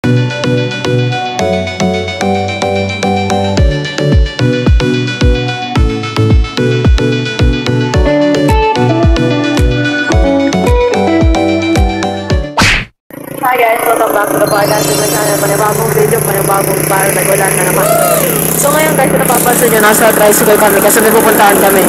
Hi guys, welcome back to the podcast in my channel. Panibagong video, panibagong para nag-ulan na naman. So ngayon guys, kung napapansin nyo, nasa tricycle kami kasi may pupuntahan kami.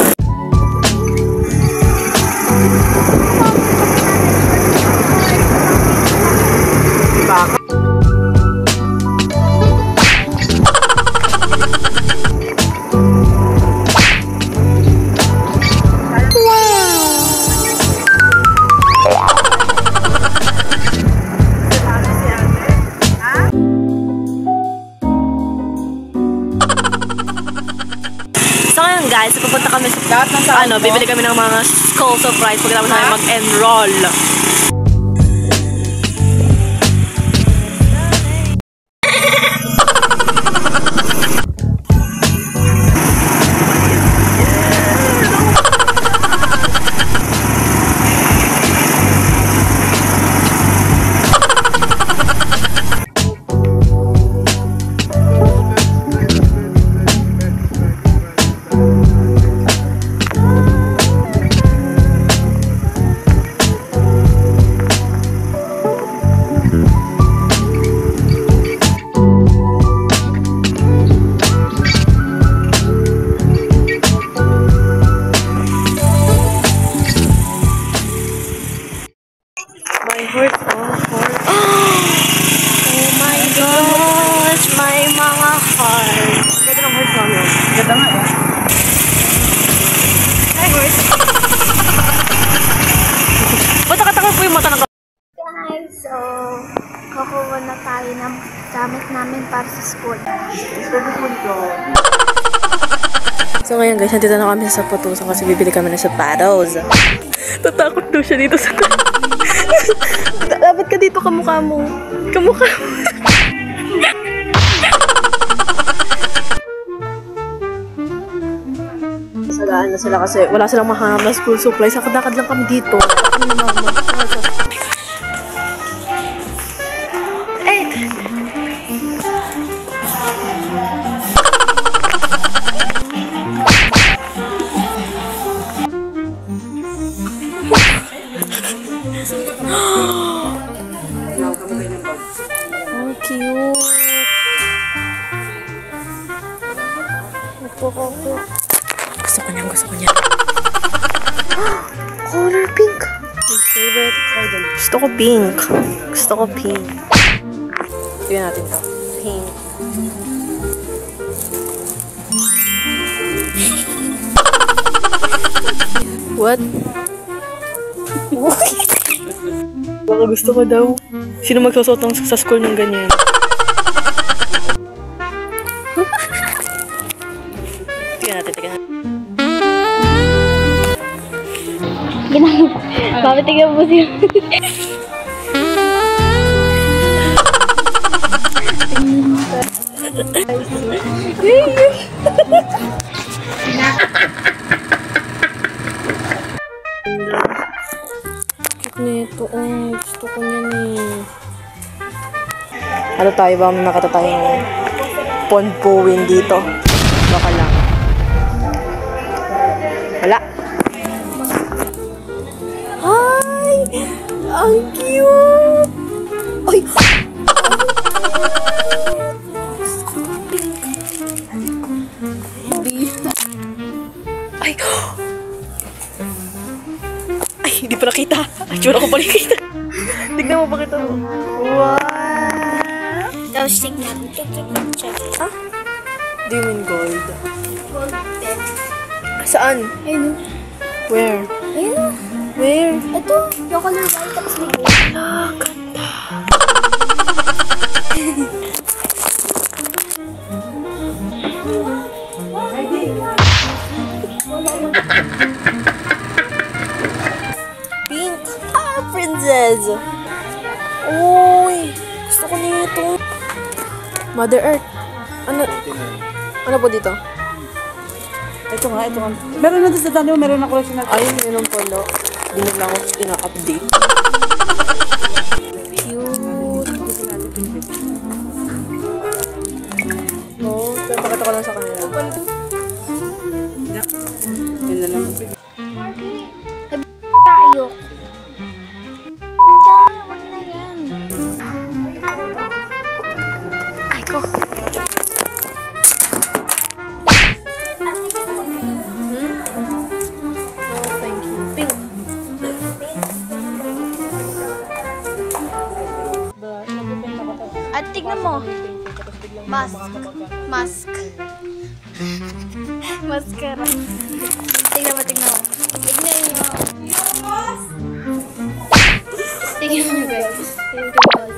So ngayon guys, pupunta kami sa bibili kami ng mga school supplies pagkatapos namin mag-enroll. My heart, oh my gosh, my mga heart. Ganda ng heart namin. Ganda nga eh. Hi heart. Ba't nakatakot po yung mata ng Guys, so kukuha na tayo ng gamit namin para sa school. So ngayon guys, nandito na kami sa Putusan kasi bibili kami ng sapatos. Tatakot daw siya dito sa dapat ka dito, kamukha mo. Kamukha mo. Sagaan na sila kasi wala silang mahanap na school supplies. Sakadakad lang kami dito. Oh, cute. Gusto ko niya. Color pink. My favorite color. Gusto ko pink. Tignan natin to. Pink. What? Baka gusto ko daw. Sino magsusot sa school ng ganyan? Tignan natin. Mabitigyan po siya. Nito, gusto ko niyan eh. Ano tayo ba? May makita tayong ponpuin dito. Baka lang. Wala. Hi! Ang cute! Ay! Ay! Ay, hindi pala kita. Ay, tsura ko pala kita. Tignan mo, pakita mo. Wow! Tapos tignan. Check. Ah? Do you mean gold? Gold pen. Saan? Ayun. Where? Ayun. Where? Ito. Yung color white tapos may gold. Ah, ganda. Pink. Ah, princess. Uy, gusto ko nito. Mother Earth. Ano po dito? Ito nga. Meron na sa tanong, meron na collection na. Ayun, meron pala. Hindi lang ako ina-update. Cute. At tignan mo. Mask. Mask. Mascara. Tignan mo, tignan mo. Tignan mo. Tignan mo, guys. Tignan mo, guys.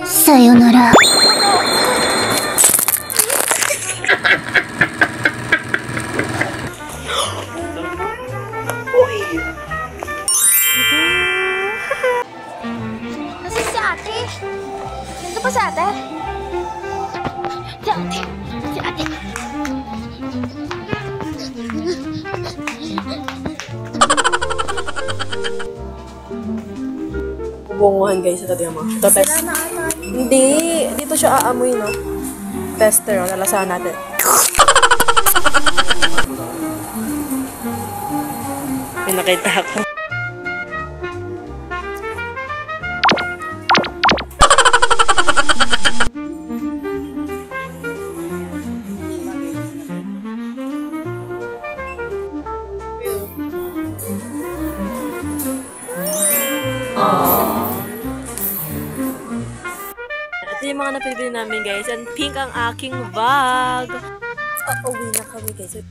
Sayonara. Nasa si ate? Nandito pa si ate? Si ate. Si ate. Bunguhan guys, ito tingnan mo. Ito test. Hindi, dito siya aamoy no. Tester, lalasahan natin. May nakita ako. Ito yung mga napili namin guys. And pink ang aking bag. Uwi na kami guys.